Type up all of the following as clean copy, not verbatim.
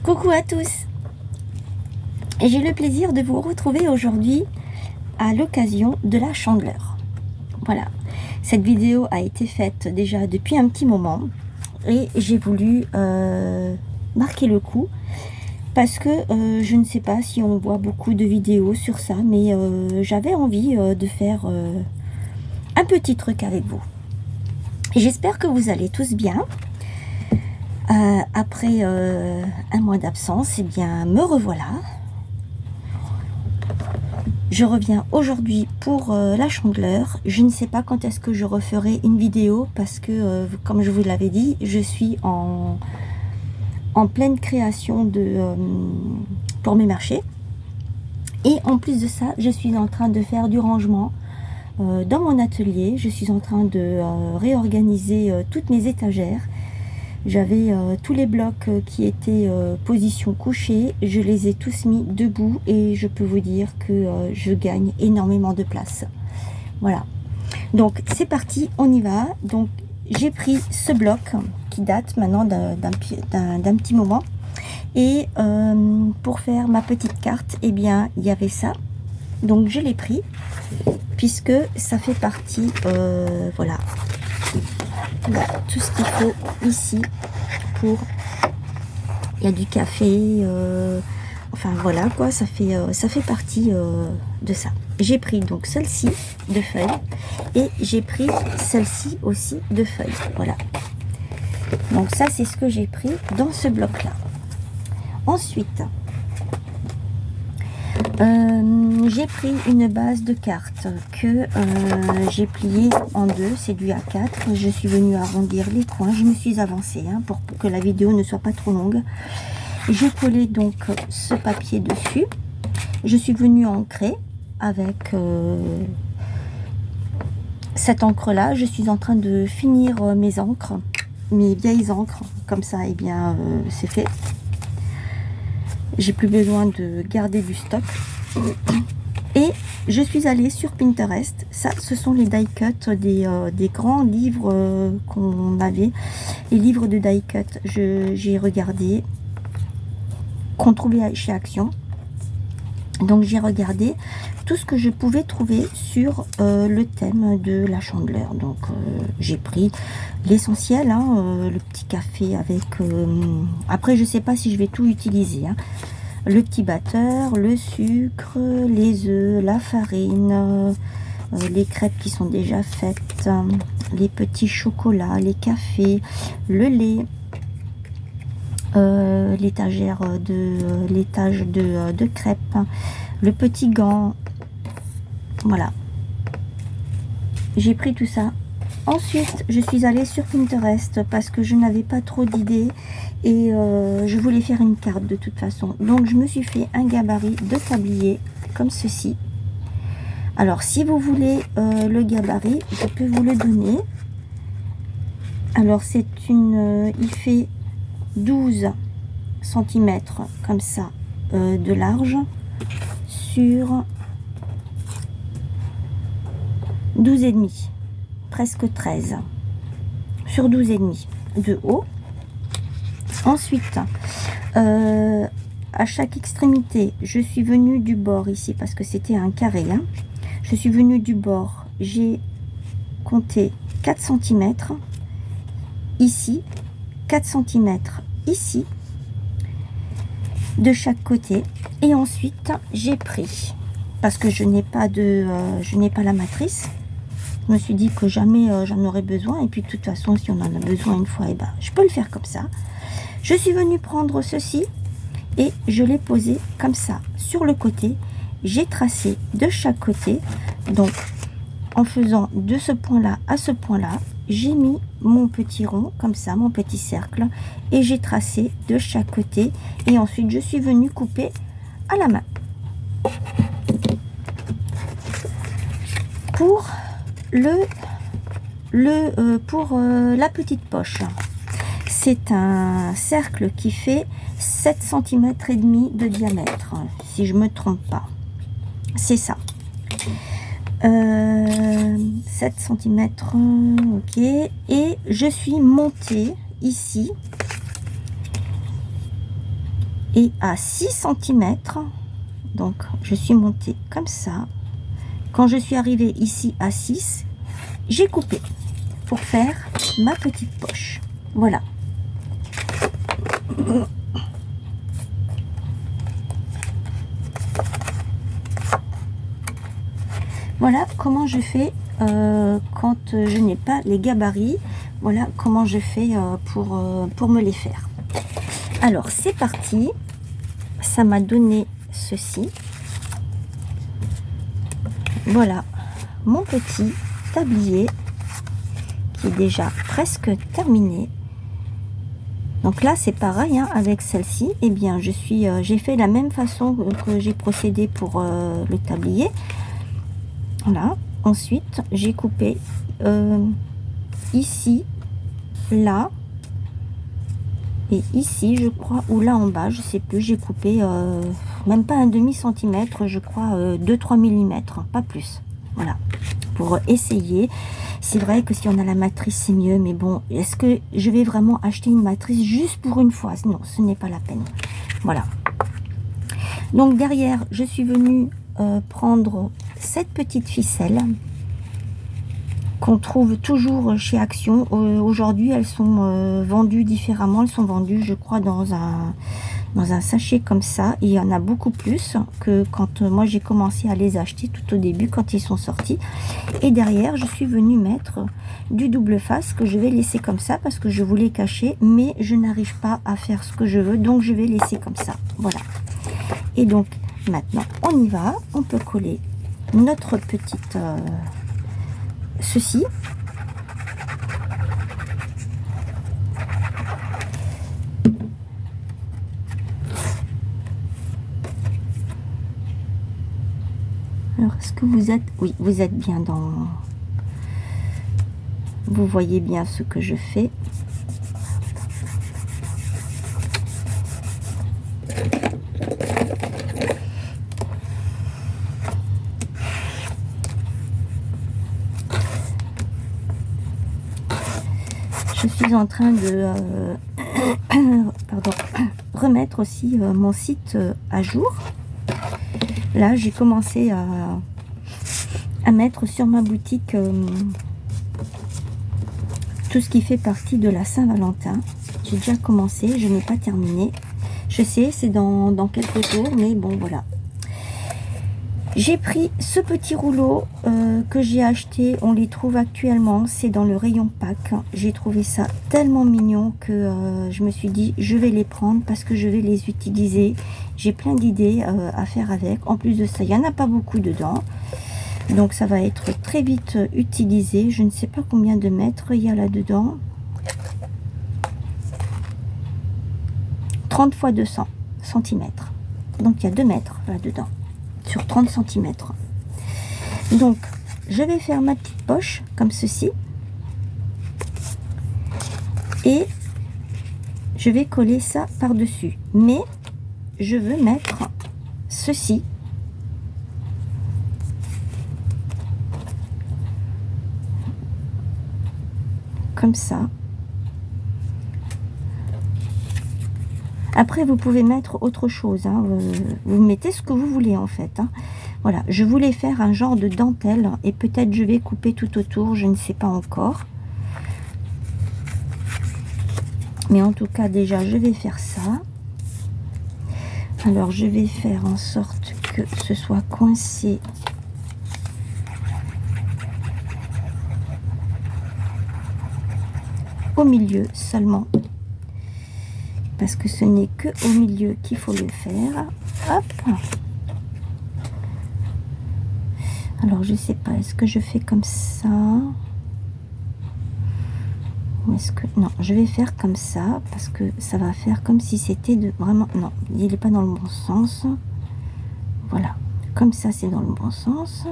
Coucou à tous, et j'ai le plaisir de vous retrouver aujourd'hui à l'occasion de la Chandeleur. Voilà, cette vidéo a été faite déjà depuis un petit moment et j'ai voulu marquer le coup parce que je ne sais pas si on voit beaucoup de vidéos sur ça, mais j'avais envie de faire un petit truc avec vous. Et j'espère que vous allez tous bien. Après un mois d'absence, eh bien, me revoilà. Je reviens aujourd'hui pour la Chandeleur. Je ne sais pas quand est-ce que je referai une vidéo parce que, comme je vous l'avais dit, je suis en pleine création pour mes marchés. Et en plus de ça, je suis en train de faire du rangement dans mon atelier. Je suis en train de réorganiser toutes mes étagères. J'avais tous les blocs qui étaient position couchée, je les ai tous mis debout et je peux vous dire que je gagne énormément de place. Voilà, donc c'est parti, on y va. Donc j'ai pris ce bloc qui date maintenant d'un petit moment et pour faire ma petite carte, eh bien il y avait ça. Donc je l'ai pris puisque ça fait partie, voilà, tout ce qu'il faut ici pour, il y a du café, enfin voilà quoi, ça fait partie de ça. J'ai pris donc celle-ci de feuilles et j'ai pris celle-ci aussi de feuilles, voilà. Donc ça c'est ce que j'ai pris dans ce bloc là. Ensuite j'ai pris une base de cartes que j'ai pliée en deux, c'est du A4. Je suis venue arrondir les coins, je me suis avancée pour que la vidéo ne soit pas trop longue. J'ai collé donc ce papier dessus. Je suis venue ancrer avec cette encre là. Je suis en train de finir mes encres, mes vieilles encres, comme ça et bien c'est fait. J'ai plus besoin de garder du stock. Et je suis allée sur Pinterest. Ça, ce sont les die cut des grands livres qu'on avait. Les livres de die cut. J'ai regardé, qu'on trouvait chez Action. Donc j'ai regardé tout ce que je pouvais trouver sur le thème de la Chandeleur. Donc j'ai pris l'essentiel, le petit café avec... après je sais pas si je vais tout utiliser. Le petit batteur, le sucre, les œufs, la farine, les crêpes qui sont déjà faites, les petits chocolats, les cafés, le lait, l'étagère l'étage de crêpes, le petit gant. Voilà, j'ai pris tout ça. Ensuite je suis allée sur Pinterest parce que je n'avais pas trop d'idées et je voulais faire une carte de toute façon. Donc je me suis fait un gabarit de tablier comme ceci. Alors si vous voulez le gabarit, je peux vous le donner. Alors c'est il fait 12 cm comme ça de large sur 12,5, presque 13, sur 12,5 de haut. Ensuite à chaque extrémité, je suis venue du bord ici parce que c'était un carré, je suis venue du bord, j'ai compté 4 cm ici, 4 cm ici de chaque côté. Et ensuite j'ai pris, parce que je n'ai pas la matrice, je me suis dit que jamais j'en aurais besoin, et puis de toute façon si on en a besoin une fois, et ben je peux le faire comme ça. Je suis venue prendre ceci et je l'ai posé comme ça sur le côté. J'ai tracé de chaque côté, donc en faisant de ce point là à ce point là, j'ai mis mon petit rond comme ça, mon petit cercle, et j'ai tracé de chaque côté. Et ensuite je suis venue couper à la main. Pour la petite poche, c'est un cercle qui fait 7 cm et demi de diamètre, si je me trompe pas, c'est ça. 7 cm, ok. Et je suis montée ici et à 6 cm. Donc je suis montée comme ça. Quand je suis arrivée ici à 6, j'ai coupé pour faire ma petite poche. Voilà. Voilà comment je fais quand je n'ai pas les gabarits. Voilà comment je fais pour me les faire. Alors c'est parti. Ça m'a donné ceci. Voilà mon petit tablier qui est déjà presque terminé. Donc là c'est pareil hein, avec celle-ci. Eh bien j'ai fait la même façon que j'ai procédé pour le tablier. Voilà. Ensuite j'ai coupé ici, là et ici je crois, ou là en bas, je sais plus. J'ai coupé même pas un demi-centimètre, je crois 2-3 mm, pas plus. Voilà, pour essayer. C'est vrai que si on a la matrice c'est mieux, mais bon, est-ce que je vais vraiment acheter une matrice juste pour une fois? Non, ce n'est pas la peine. Voilà. Donc derrière je suis venue prendre cette petite ficelle qu'on trouve toujours chez Action. Aujourd'hui elles sont vendues différemment. Elles sont vendues je crois dans un sachet comme ça. Il y en a beaucoup plus que quand moi j'ai commencé à les acheter tout au début quand ils sont sortis. Et derrière je suis venue mettre du double face que je vais laisser comme ça parce que je voulais cacher, mais je n'arrive pas à faire ce que je veux, donc je vais laisser comme ça. Voilà. Et donc maintenant on y va. On peut coller notre petite ceci. Alors, est-ce que vous êtes... Oui, vous êtes bien dans... Vous voyez bien ce que je fais. Je suis en train de pardon, remettre aussi mon site à jour. Là, j'ai commencé à mettre sur ma boutique tout ce qui fait partie de la Saint-Valentin. J'ai déjà commencé, je n'ai pas terminé. Je sais, c'est dans quelques jours, mais bon, voilà. J'ai pris ce petit rouleau que j'ai acheté. On les trouve actuellement, c'est dans le rayon pack. J'ai trouvé ça tellement mignon que je me suis dit je vais les prendre parce que je vais les utiliser. J'ai plein d'idées à faire avec. En plus de ça, il n'y en a pas beaucoup dedans, donc ça va être très vite utilisé. Je ne sais pas combien de mètres il y a là dedans. 30 x 200 cm, donc il y a 2 mètres là dedans sur 30 cm. Donc je vais faire ma petite poche comme ceci et je vais coller ça par dessus, mais je veux mettre ceci comme ça. Après vous pouvez mettre autre chose hein. Vous mettez ce que vous voulez en fait hein. Voilà, je voulais faire un genre de dentelle et peut-être je vais couper tout autour, je ne sais pas encore, mais en tout cas déjà je vais faire ça. Alors je vais faire en sorte que ce soit coincé au milieu seulement, parce que ce n'est que au milieu qu'il faut le faire. Hop. Alors je sais pas, est-ce que je fais comme ça ou est-ce que non, je vais faire comme ça parce que ça va faire comme si c'était de vraiment, non, il n'est pas dans le bon sens. Voilà, comme ça c'est dans le bon sens.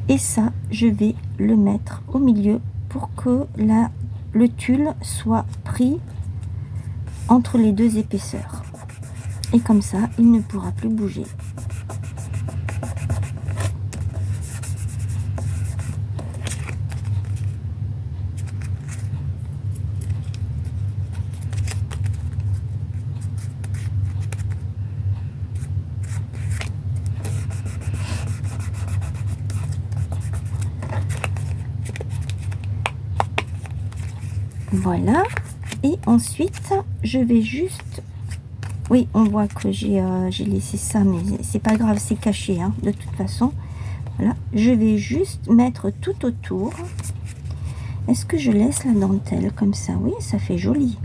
Et ça je vais le mettre au milieu pour que le tulle soit pris entre les deux épaisseurs, et comme ça il ne pourra plus bouger. Voilà. Et ensuite, je vais juste... Oui, on voit que j'ai laissé ça, mais c'est pas grave, c'est caché, hein, de toute façon. Voilà. Je vais juste mettre tout autour. Est-ce que je laisse la dentelle comme ça? Oui, ça fait joli.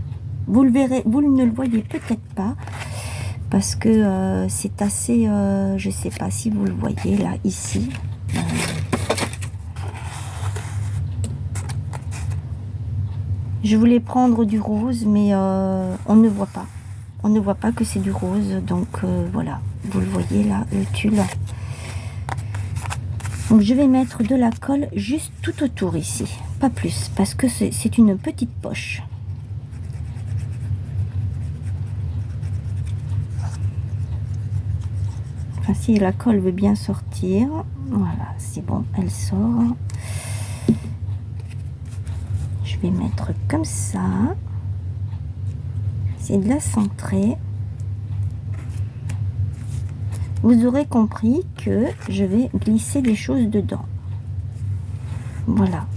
Vous le verrez, vous ne le voyez peut-être pas, parce que c'est assez... je sais pas si vous le voyez, là, ici. Je voulais prendre du rose, mais on ne voit pas. On ne voit pas que c'est du rose, donc voilà. Vous le voyez là, le tulle. Donc je vais mettre de la colle juste tout autour ici, pas plus, parce que c'est une petite poche. Enfin, si la colle veut bien sortir, voilà, c'est bon, elle sort. Je vais mettre comme ça. C'est de la centrer. Vous aurez compris que je vais glisser des choses dedans. Voilà.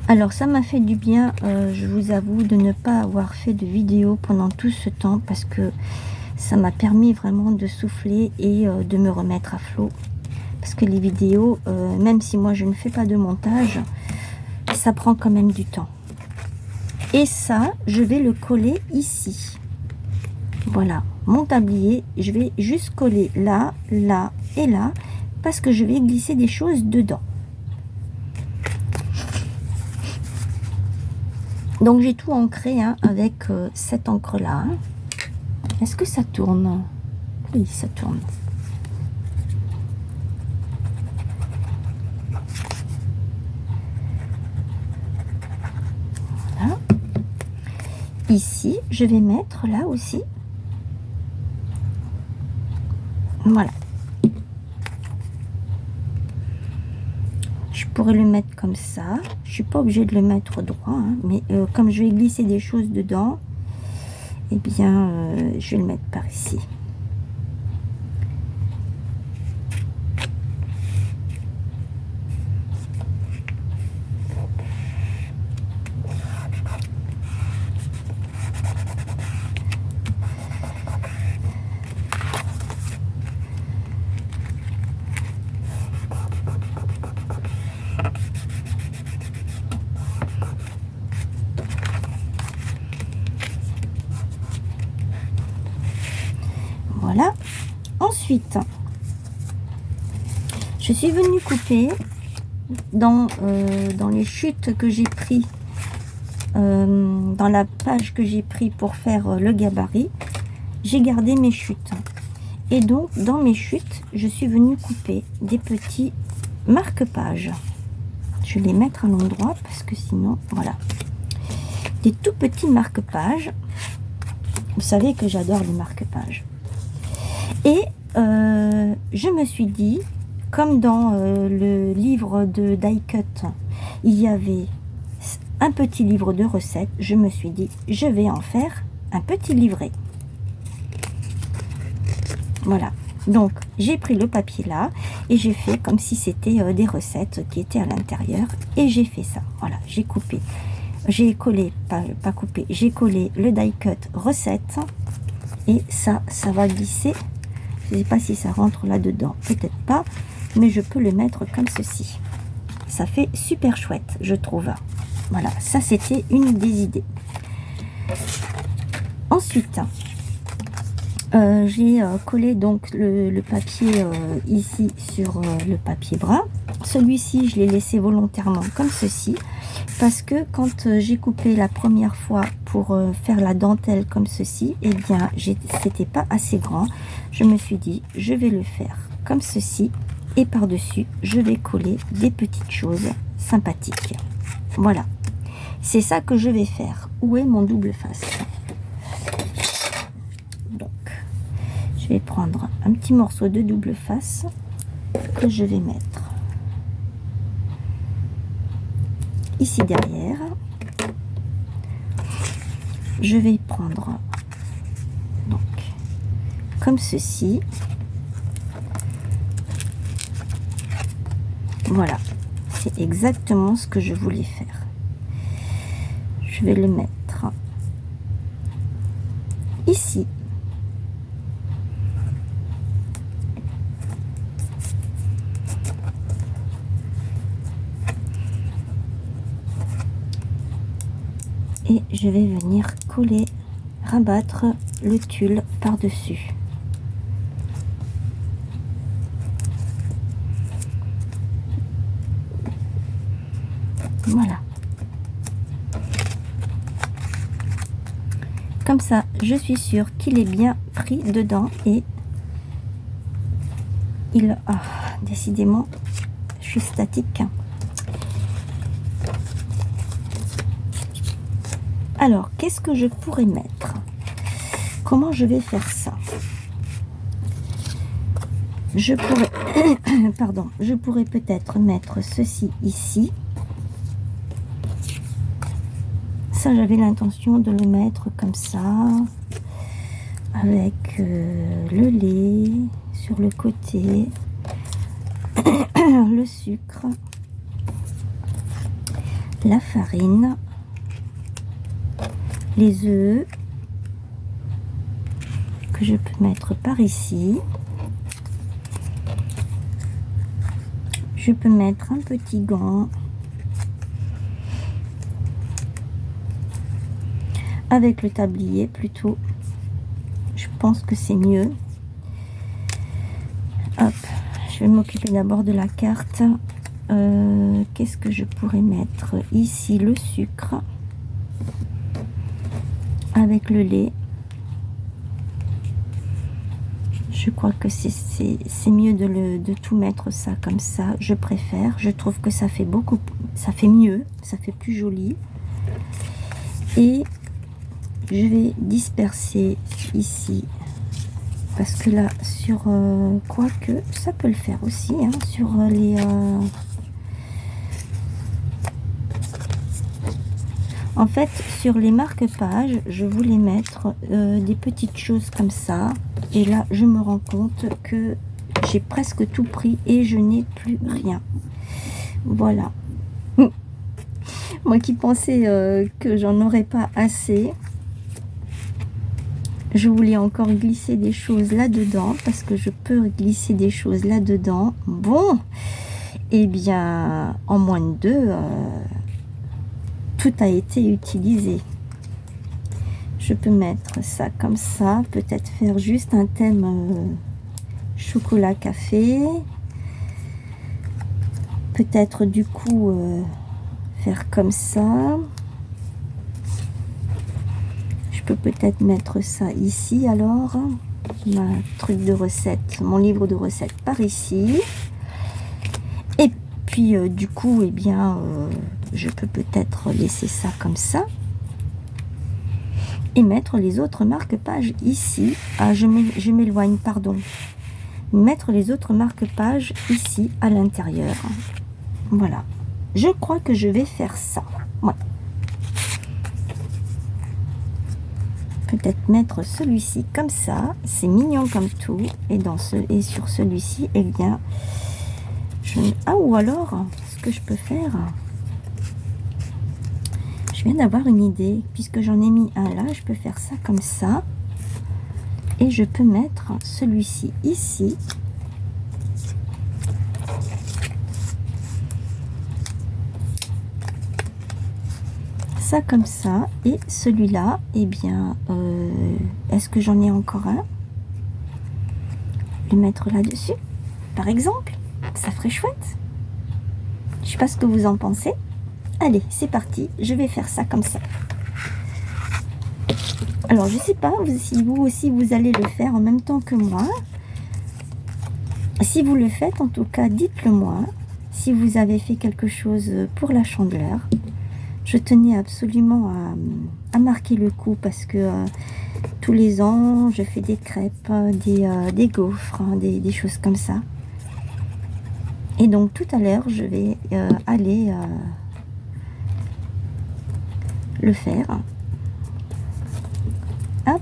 Alors ça m'a fait du bien, je vous avoue, de ne pas avoir fait de vidéo pendant tout ce temps, parce que ça m'a permis vraiment de souffler et de me remettre à flot. Parce que les vidéos, même si moi je ne fais pas de montage, ça prend quand même du temps. Et ça, je vais le coller ici. Voilà, mon tablier, je vais juste coller là, là et là, parce que je vais glisser des choses dedans. Donc j'ai tout ancré, hein, avec cette encre là. Hein. Est-ce que ça tourne? Oui, ça tourne. Voilà. Ici, je vais mettre là aussi. Voilà. Je pourrais le mettre comme ça. Je suis pas obligée de le mettre droit, hein, mais comme je vais glisser des choses dedans, eh bien, je vais le mettre par ici. Voilà. Ensuite, je suis venue couper dans les chutes que j'ai pris, dans la page que j'ai pris pour faire le gabarit. J'ai gardé mes chutes. Et donc, dans mes chutes, je suis venue couper des petits marque-pages. Je vais les mettre à l'endroit parce que sinon, voilà. Des tout petits marque-pages. Vous savez que j'adore les marque-pages. Et je me suis dit, comme dans le livre de Die Cut, il y avait un petit livre de recettes, je me suis dit, je vais en faire un petit livret. Voilà. Donc, j'ai pris le papier là et j'ai fait comme si c'était des recettes qui étaient à l'intérieur. Et j'ai fait ça. Voilà, j'ai coupé. J'ai collé, pas coupé, j'ai collé le die cut recette. Et ça va glisser. Je ne sais pas si ça rentre là-dedans. Peut-être pas. Mais je peux le mettre comme ceci. Ça fait super chouette, je trouve. Voilà, ça c'était une des idées. Ensuite, j'ai collé donc le papier ici sur le papier bras. Celui-ci, je l'ai laissé volontairement comme ceci, parce que quand j'ai coupé la première fois pour faire la dentelle comme ceci, eh bien, c'était pas assez grand. Je me suis dit, je vais le faire comme ceci, et par-dessus, je vais coller des petites choses sympathiques. Voilà, c'est ça que je vais faire. Où est mon double face? Je vais prendre un petit morceau de double face que je vais mettre ici derrière. je vais prendre donc comme ceci. Voilà, c'est exactement ce que je voulais faire. Je vais le mettre ici. Et je vais venir coller, rabattre le tulle par-dessus. Voilà. Comme ça, je suis sûre qu'il est bien pris dedans et il... Ah, décidément, je suis statique. Alors, qu'est-ce que je pourrais mettre? Comment je vais faire ça? Je pourrais... Pardon, je pourrais peut-être mettre ceci ici. Ça, j'avais l'intention de le mettre comme ça, avec le lait sur le côté, le sucre, la farine, les œufs que je peux mettre par ici. Je peux mettre un petit gant avec le tablier plutôt. Je pense que c'est mieux. Hop, je vais m'occuper d'abord de la carte. Qu'est-ce que je pourrais mettre ici? Le sucre avec le lait. Je crois que c'est mieux de tout mettre ça comme ça. Je préfère. Je trouve que ça fait beaucoup, ça fait mieux, ça fait plus joli. Et je vais disperser ici. Parce que là, sur... quoique, ça peut le faire aussi, hein, sur les... En fait, sur les marque-pages, je voulais mettre des petites choses comme ça. Et là, je me rends compte que j'ai presque tout pris et je n'ai plus rien. Voilà. Moi qui pensais que j'en aurais pas assez, je voulais encore glisser des choses là-dedans parce que je peux glisser des choses là-dedans. Bon, eh bien, en moins de deux... tout a été utilisé. Je peux mettre ça comme ça, peut-être faire juste un thème chocolat café, peut-être du coup faire comme ça. Je peux peut-être mettre ça ici alors, ma truc de recette, mon livre de recettes par ici. Et puis du coup, eh bien je peux peut-être laisser ça comme ça et mettre les autres marque-pages ici. Ah, je m'éloigne, pardon. Mettre les autres marque-pages ici à l'intérieur. Voilà. Je crois que je vais faire ça. Ouais. Peut-être mettre celui-ci comme ça. C'est mignon comme tout. Et sur celui-ci, eh bien, ah, ou alors, ce que je peux faire... Je viens d'avoir une idée, puisque j'en ai mis un là, je peux faire ça comme ça. Et je peux mettre celui-ci ici. Ça comme ça. Et celui-là, eh bien, est-ce que j'en ai encore un? Le mettre là-dessus, par exemple. Ça ferait chouette. Je sais pas ce que vous en pensez. Allez, c'est parti, je vais faire ça comme ça. Alors, je sais pas si vous aussi, vous allez le faire en même temps que moi. Si vous le faites, en tout cas, dites-le moi. Si vous avez fait quelque chose pour la Chandeleur. Je tenais absolument à marquer le coup parce que tous les ans, je fais des crêpes, des gaufres, hein, des choses comme ça. Et donc, tout à l'heure, je vais aller... le faire. Hop.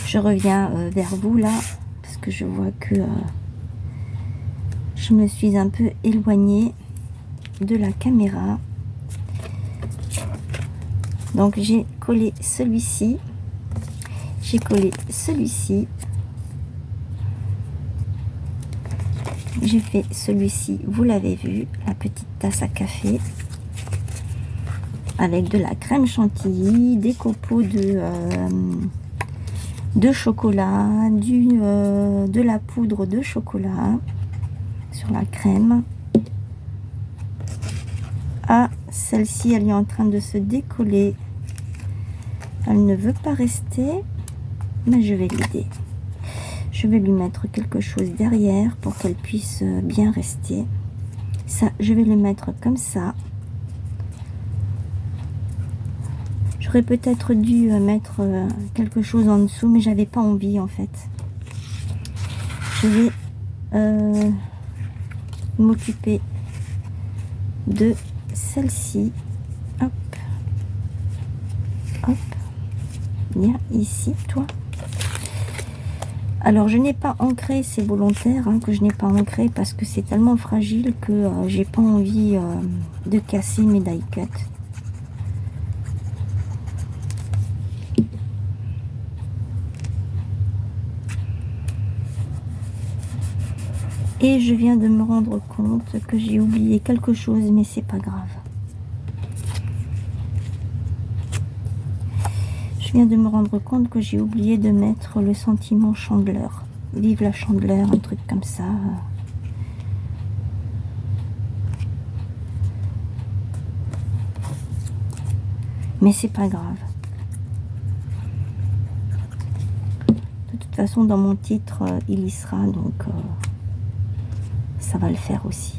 Je reviens vers vous là, parce que je vois que je me suis un peu éloignée de la caméra. Donc j'ai collé celui-ci, j'ai collé celui-ci, j'ai fait celui-ci, vous l'avez vu, la petite tasse à café avec de la crème chantilly, des copeaux de chocolat, de la poudre de chocolat sur la crème. Ah, celle-ci, elle est en train de se décoller. Elle ne veut pas rester, mais je vais l'aider. Je vais lui mettre quelque chose derrière pour qu'elle puisse bien rester. Ça, je vais le mettre comme ça. J'aurais peut-être dû mettre quelque chose en dessous, mais j'avais pas envie en fait. Je vais m'occuper de celle-ci. Hop, hop, viens ici, toi. Alors je n'ai pas ancré, c'est volontaire hein, que je n'ai pas ancré parce que c'est tellement fragile que j'ai pas envie de casser mes die cuts. Et je viens de me rendre compte que j'ai oublié quelque chose, mais c'est pas grave. Je viens de me rendre compte que j'ai oublié de mettre le sentiment chandeleur. Vive la chandeleur, un truc comme ça. Mais c'est pas grave. De toute façon, dans mon titre, il y sera, donc ça va le faire aussi.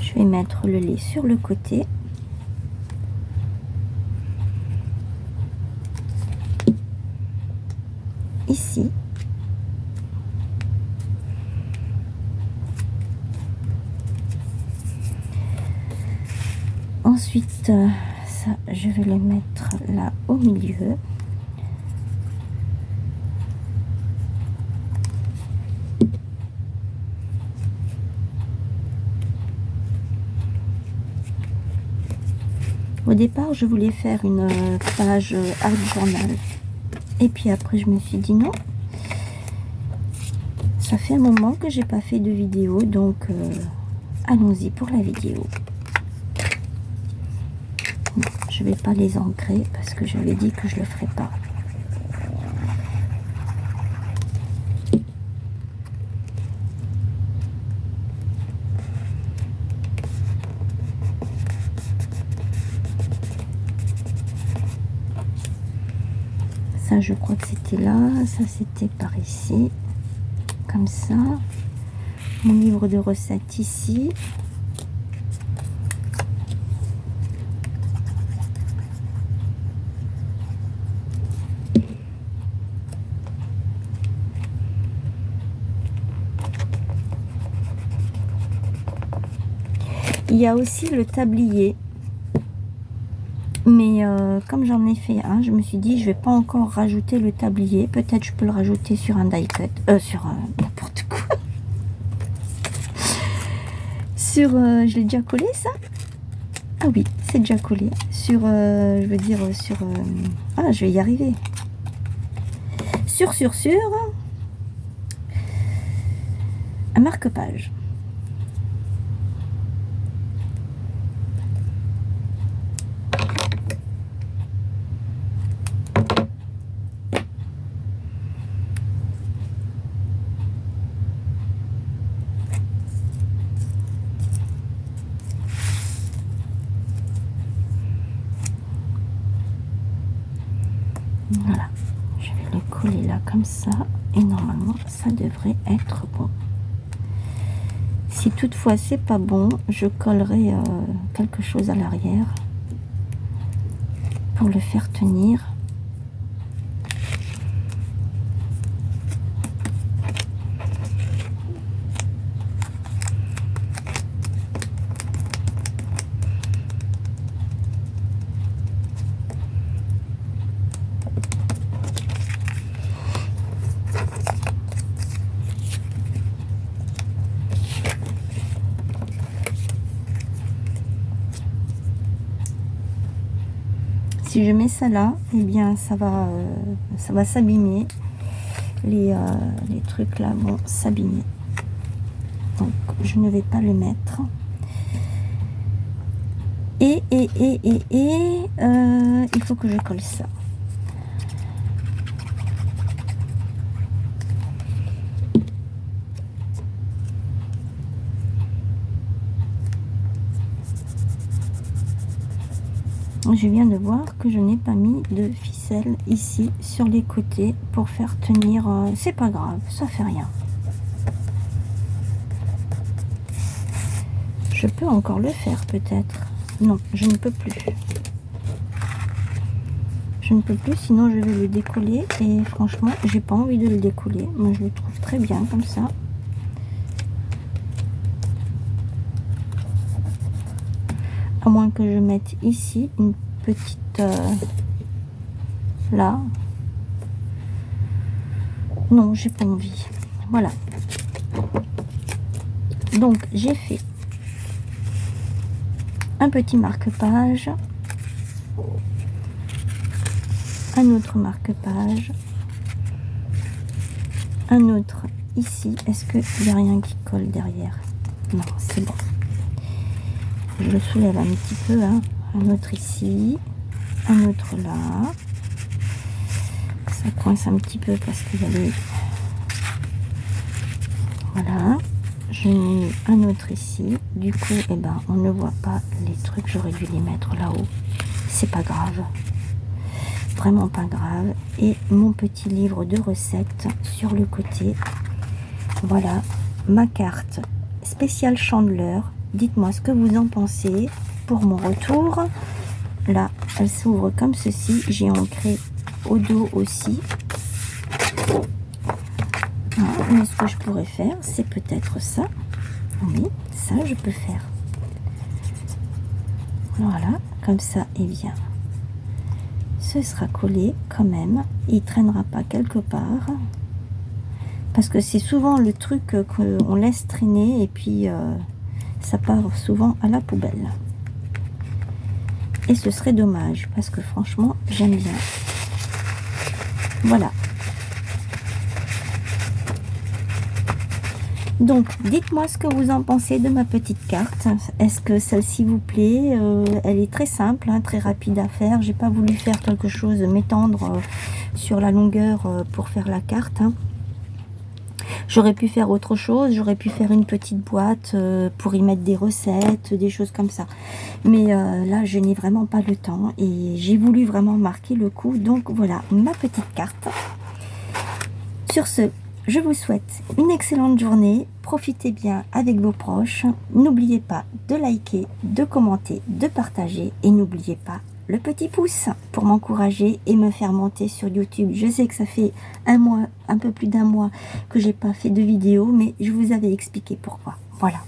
Je vais mettre le lait sur le côté. Ici. Ensuite, ça, je vais le mettre là au milieu. Au départ, je voulais faire une page art journal. Et puis après, je me suis dit non. Ça fait un moment que j'ai pas fait de vidéo, donc allons-y pour la vidéo. Je vais pas les ancrer parce que j'avais dit que je le ferais pas. Ça, je crois que c'était là. Ça, c'était par ici. Comme ça. Mon livre de recettes ici. Il y a aussi le tablier. Mais comme j'en ai fait un, je me suis dit, je vais pas encore rajouter le tablier. Peut-être je peux le rajouter sur un die cut. Sur n'importe quoi. Sur, je l'ai déjà collé ça? Ah oui, c'est déjà collé. Sur, je veux dire, sur... ah, je vais y arriver. Sur un marque-page. Voilà, je vais le coller là comme ça et normalement ça devrait être bon. Si toutefois c'est pas bon, je collerai quelque chose à l'arrière pour le faire tenir. Si je mets ça là, eh bien ça va s'abîmer. Les trucs là vont s'abîmer. Donc je ne vais pas le mettre. Et il faut que je colle ça. Je viens de voir que je n'ai pas mis de ficelle ici sur les côtés pour faire tenir. C'est pas grave, ça fait rien. Je peux encore le faire peut-être. Non, je ne peux plus. Je ne peux plus, sinon je vais le décoller. Et franchement, j'ai pas envie de le décoller. Moi, je le trouve très bien comme ça. À moins que je mette ici une petite là. Non, j'ai pas envie. Voilà. Donc j'ai fait un petit marque-page, un autre marque-page, un autre ici. Est-ce qu'il n'y a rien qui colle derrière? Non, c'est bon. Je le soulève un petit peu, hein. Un autre ici, un autre là. Ça coince un petit peu parce qu'il y a les... Voilà. Je mets un autre ici. Du coup, eh ben, on ne voit pas les trucs. J'aurais dû les mettre là-haut. C'est pas grave. Vraiment pas grave. Et mon petit livre de recettes sur le côté. Voilà. Ma carte spéciale chandeleur. Dites-moi ce que vous en pensez pour mon retour. Là, elle s'ouvre comme ceci. J'ai ancré au dos aussi. Mais ce que je pourrais faire, c'est peut-être ça. Oui, ça je peux faire. Voilà, comme ça, et bien. Ce sera collé quand même. Il traînera pas quelque part. Parce que c'est souvent le truc qu'on laisse traîner et puis ça part souvent à la poubelle. Et ce serait dommage parce que franchement, j'aime bien. Voilà. Donc, dites-moi ce que vous en pensez de ma petite carte. Est-ce que celle-ci vous plaît? Elle est très simple, hein, très rapide à faire. J'ai pas voulu faire quelque chose, m'étendre sur la longueur pour faire la carte. Hein. J'aurais pu faire autre chose. J'aurais pu faire une petite boîte pour y mettre des recettes, des choses comme ça. Mais là, je n'ai vraiment pas le temps. Et j'ai voulu vraiment marquer le coup. Donc, voilà, ma petite carte. Sur ce, je vous souhaite une excellente journée, profitez bien avec vos proches, n'oubliez pas de liker, de commenter, de partager et n'oubliez pas le petit pouce pour m'encourager et me faire monter sur YouTube. Je sais que ça fait un mois, un peu plus d'un mois que j'ai pas fait de vidéo, mais je vous avais expliqué pourquoi. Voilà.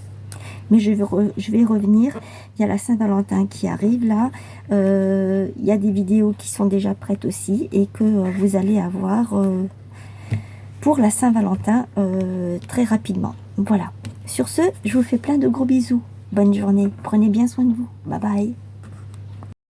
Mais je vais revenir. Il y a la Saint-Valentin qui arrive là. Il y a des vidéos qui sont déjà prêtes aussi et que vous allez avoir... pour la Saint-Valentin très rapidement. Voilà. Sur ce, je vous fais plein de gros bisous. Bonne journée. Prenez bien soin de vous. Bye bye.